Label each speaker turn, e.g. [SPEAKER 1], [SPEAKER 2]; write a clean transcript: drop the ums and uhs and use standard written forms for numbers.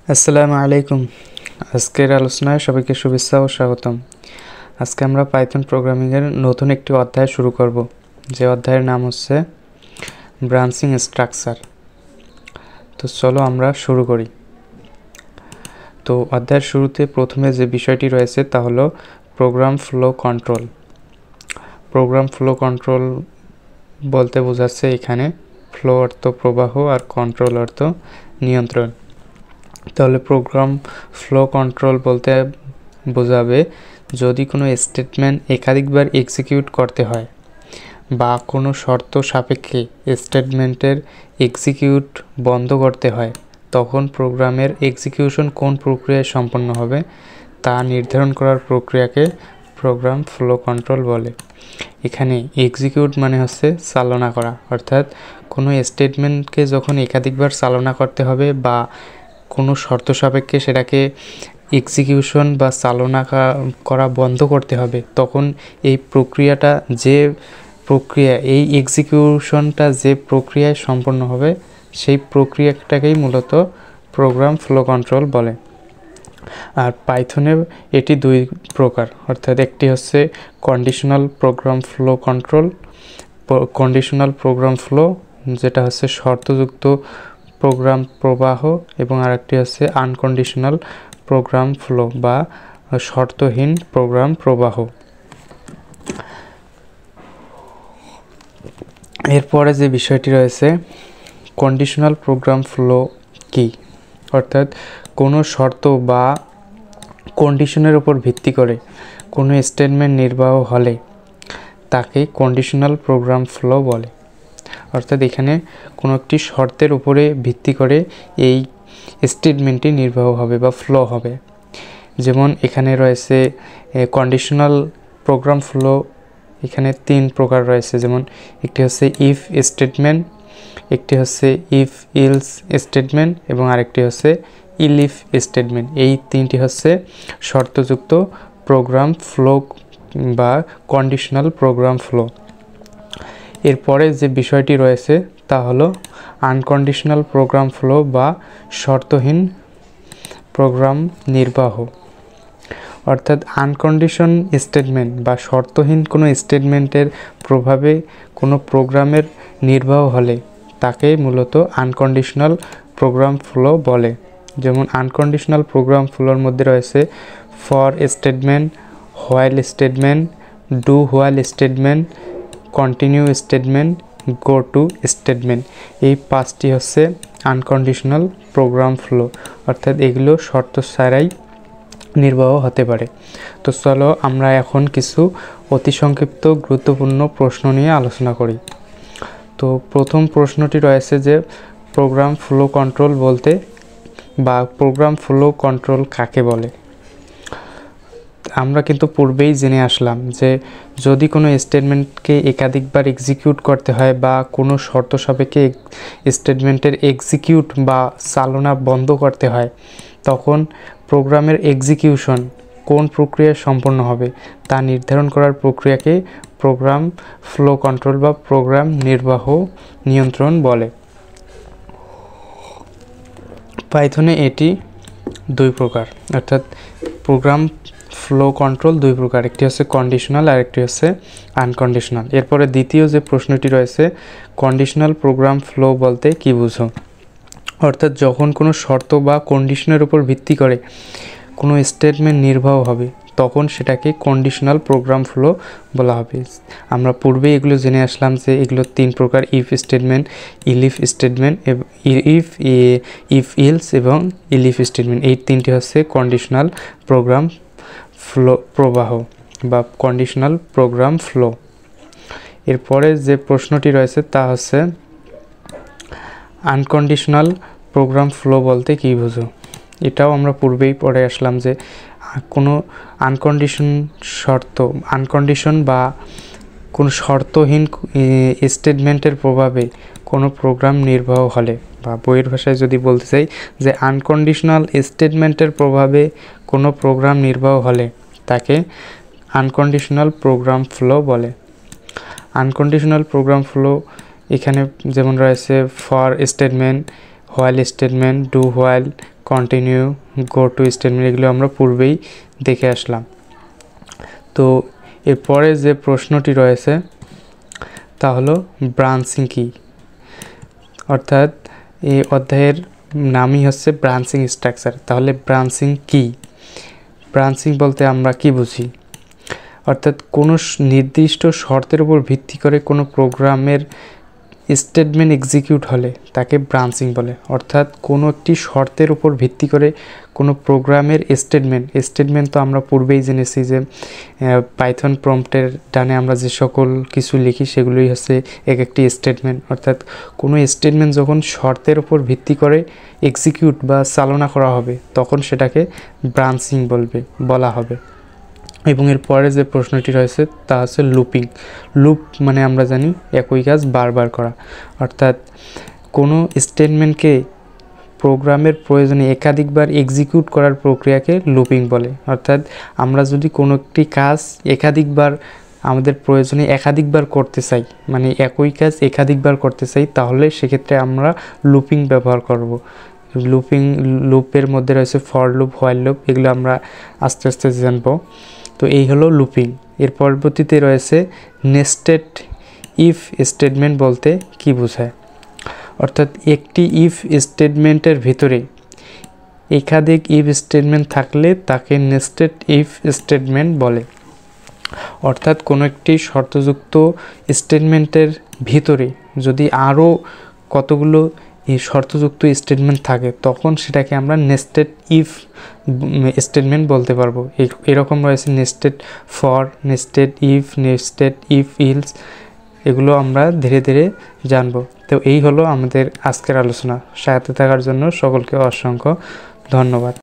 [SPEAKER 1] আসসালামু আলাইকুম। আজকের আলোচনায় সবাইকে শুভেচ্ছা ও স্বাগতম। আজকে আমরা পাইথন প্রোগ্রামিংয়ের নতুন একটি অধ্যায় শুরু করব, যে অধ্যায়ের নাম হচ্ছে ব্রাঞ্চিং স্ট্রাকচার। তো চলো আমরা শুরু করি। তো অধ্যায়ের শুরুতে প্রথমে যে বিষয়টি রয়েছে তা হলো program flow control. Program flow control বলতে বোঝাচ্ছে এখানে ফ্লো অর্থ প্রবাহ আর কন্ট্রোল অর্থ নিয়ন্ত্রণ। তাহলে প্রোগ্রাম ফ্লো কন্ট্রোল বলতে বোঝাবে যদি কোনো স্টেটমেন্ট একাধিকবার এক্সিকিউট করতে হয় বা কোনো শর্ত সাপেক্ষে স্টেটমেন্টের এক্সিকিউট বন্ধ করতে হয়, তখন প্রোগ্রামের এক্সিকিউশন কোন প্রক্রিয়ায় সম্পন্ন হবে তা নির্ধারণ করার প্রক্রিয়াকে প্রোগ্রাম ফ্লো কন্ট্রোল বলে। এখানে এক্সিকিউট মানে হচ্ছে চালনা করা, অর্থাৎ কোনো স্টেটমেন্টকে যখন একাধিকবার চালনা করতে হবে বা কোনো শর্ত সাপেক্ষে সেটাকে এক্সিকিউশন বা চালনা করা বন্ধ করতে হবে, তখন এই প্রক্রিয়াটা এই এক্সিকিউশনটা যে প্রক্রিয়ায় সম্পন্ন হবে সেই প্রক্রিয়াটাকেই মূলত প্রোগ্রাম ফ্লো কন্ট্রোল বলে। আর পাইথনে এটি দুই প্রকার, অর্থাৎ একটি হচ্ছে conditional program flow control, conditional program flow যেটা হচ্ছে শর্তযুক্ত প্রোগ্রাম প্রবাহ, এবং আরেকটি হচ্ছে আনকন্ডিশনাল প্রোগ্রাম ফ্লো বা শর্তহীন প্রোগ্রাম প্রবাহ। এরপরে যে বিষয়টি রয়েছে কন্ডিশনাল প্রোগ্রাম ফ্লো কি, অর্থাৎ কোনো শর্ত বা কন্ডিশনের উপর ভিত্তি করে কোনো স্টেটমেন্ট নির্বাহ হলে তাকে কন্ডিশনাল প্রোগ্রাম ফ্লো বলে। অর্থাৎ এখানে কোনো একটি শর্তের উপরে ভিত্তি করে এই স্টেটমেন্টটি নির্বাহ হবে বা ফ্লো হবে। যেমন এখানে রয়েছে কন্ডিশনাল প্রোগ্রাম ফ্লো, এখানে তিন প্রকার রয়েছে। যেমন একটি হচ্ছে ইফ স্টেটমেন্ট, একটি হচ্ছে ইফ ইলস স্টেটমেন্ট এবং আরেকটি হচ্ছে ইলিফ স্টেটমেন্ট। এই তিনটি হচ্ছে শর্তযুক্ত প্রোগ্রাম ফ্লো বা কন্ডিশনাল প্রোগ্রাম ফ্লো। এরপরে যে বিষয়টি রয়েছে তা হলো আনকন্ডিশনাল প্রোগ্রাম ফ্লো বা শর্তহীন প্রোগ্রাম নির্বাহ। অর্থাৎ আনকন্ডিশন স্টেটমেন্ট বা শর্তহীন কোনো স্টেটমেন্টের প্রভাবে কোনো প্রোগ্রামের নির্বাহ হলে তাকে মূলত আনকন্ডিশনাল প্রোগ্রাম ফ্লো বলে। যেমন আনকন্ডিশনাল প্রোগ্রাম ফ্লোর মধ্যে রয়েছে for statement, while statement, do while statement, continue statement, go to statement. এই পাঁচটি হচ্ছে আনকন্ডিশনাল প্রোগ্রাম ফ্লো, অর্থাৎ এগুলো শর্ত ছাড়াই নির্বাহ হতে পারে। তো চলো আমরা এখন কিছু অতি সংক্ষিপ্ত গুরুত্বপূর্ণ প্রশ্ন নিয়ে আলোচনা করি। তো প্রথম প্রশ্নটি রয়েছে যে প্রোগ্রাম ফ্লো কন্ট্রোল বলতে বা প্রোগ্রাম ফ্লো কন্ট্রোল কাকে বলে। আমরা কিন্তু পূর্বেই জেনে আসলাম যে যদি কোনো স্টেটমেন্টকে একাধিকবার এক্সিকিউট করতে হয় বা কোনো শর্ত সাপেক্ষে স্টেটমেন্টের এক্সিকিউট বা চালনা বন্ধ করতে হয়, তখন প্রোগ্রামের এক্সিকিউশন কোন প্রক্রিয়ায় সম্পন্ন হবে তা নির্ধারণ করার প্রক্রিয়াকে প্রোগ্রাম ফ্লো কন্ট্রোল বা প্রোগ্রাম নির্বাহ নিয়ন্ত্রণ বলে। পাইথনে এটি দুই প্রকার, অর্থাৎ প্রোগ্রাম ফ্লো কন্ট্রোল দুই প্রকার, একটি হচ্ছে কন্ডিশনাল আর একটি হচ্ছে আনকন্ডিশনাল। এরপরে দ্বিতীয় যে প্রশ্নটি রয়েছে কন্ডিশনাল প্রোগ্রাম ফ্লো বলতে কি বুঝো। অর্থাৎ যখন কোনো শর্ত বা কন্ডিশনের উপর ভিত্তি করে কোনো স্টেটমেন্ট নির্বাহ হবে তখন সেটাকে কন্ডিশনাল প্রোগ্রাম ফ্লো বলা হবে। আমরা পূর্বেই এগুলো জেনে আসলাম যে এগুলো তিন প্রকার, if statement, elif statement, if else এবং ইলিফ স্টেটমেন্ট। এই তিনটি হচ্ছে কন্ডিশনাল প্রোগ্রাম ফ্লো প্রবাহ বা কন্ডিশনাল প্রোগ্রাম ফ্লো। এরপরে যে প্রশ্নটি রয়েছে তা হচ্ছে আনকন্ডিশনাল প্রোগ্রাম ফ্লো বলতে কী বুঝো। এটাও আমরা পূর্বেই পড়ে আসলাম যে কোনো আনকন্ডিশন বা কোনো শর্তহীন স্টেটমেন্টের প্রভাবে কোনো প্রোগ্রাম নির্বাহ হলে, বা বইয়ের ভাষায় যদি বলতে চাই যে আনকন্ডিশনাল স্টেটমেন্টের প্রভাবে কোনো প্রোগ্রাম নির্বাহ হলে তাকে আনকন্ডিশনাল প্রোগ্রাম ফ্লো বলে। আনকন্ডিশনাল প্রোগ্রাম ফ্লো এখানে যেমন রয়েছে for statement, while statement, do while, continue, go to statement এগুলো আমরা পূর্বেই দেখে আসলাম। তো এরপরে যে প্রশ্নটি রয়েছে তা হলো ব্রাঞ্চিং কি, অর্থাৎ এই অধ্যায়ের নামই হচ্ছে ব্রাঞ্চিং স্ট্রাকচার। তাহলে ব্রাঞ্চিং কি? ব্রাঞ্চিং বলতে আমরা কি বুঝি? অর্থাৎ কোনো নির্দিষ্ট শর্তের উপর ভিত্তি করে কোনো প্রোগ্রামের স্টেটমেন্ট এক্সিকিউট হলে তাকে ব্রাঞ্চিং বলে। অর্থাৎ কোনো একটি শর্তের উপর ভিত্তি করে কোনো প্রোগ্রামের স্টেটমেন্ট তো আমরা পূর্বেই জেনেছি যে পাইথন প্রম্পটের ডানে আমরা যে সকল কিছু লিখি সেগুলোই হচ্ছে এক একটি স্টেটমেন্ট। অর্থাৎ কোনো স্টেটমেন্ট যখন শর্তের উপর ভিত্তি করে এক্সিকিউট বা চালনা করা হবে তখন সেটাকে ব্রাঞ্চিং বলা হবে। এবং এর পরে যে প্রশ্নটি রয়েছে তা হচ্ছে লুপিং। লুপ মানে আমরা জানি একই কাজ বারবার করা, অর্থাৎ কোনো স্টেটমেন্টকে প্রোগ্রামের প্রয়োজনে একাধিকবার এক্সিকিউট করার প্রক্রিয়াকে লুপিং বলে। অর্থাৎ আমরা যদি কোনো একটি কাজ আমাদের প্রয়োজনে একাধিকবার করতে চাই, মানে একই কাজ একাধিকবার করতে চাই, তাহলে সেক্ষেত্রে আমরা লুপিং ব্যবহার করব। লুপের মধ্যে রয়েছে ফর লুপ, হোয়াইল লুপ, এগুলো আমরা আস্তে আস্তে জানবো। তো এই হলো লুপিং। এর পরবর্তীতে রয়েছে নেস্টেড ইফ স্টেটমেন্ট বলতে কি বোঝায়? অর্থাৎ একটি ইফ স্টেটমেন্টের ভিতরে একাধিক ইফ স্টেটমেন্ট থাকলে তাকে নেস্টেড ইফ স্টেটমেন্ট বলে। অর্থাৎ কোনো একটি শর্তযুক্ত স্টেটমেন্টের ভিতরে যদি আরও কতগুলো এই শর্তযুক্ত স্টেটমেন্ট থাকে তখন সেটাকে আমরা নেস্টেড ইফ স্টেটমেন্ট বলতে পারবো। এরকম রয়েছে nested for, nested if else, এগুলো আমরা ধীরে ধীরে জানবো। তো এই হলো আমাদের আজকের আলোচনা। সাথে থাকার জন্য সকলকে অসংখ্য ধন্যবাদ।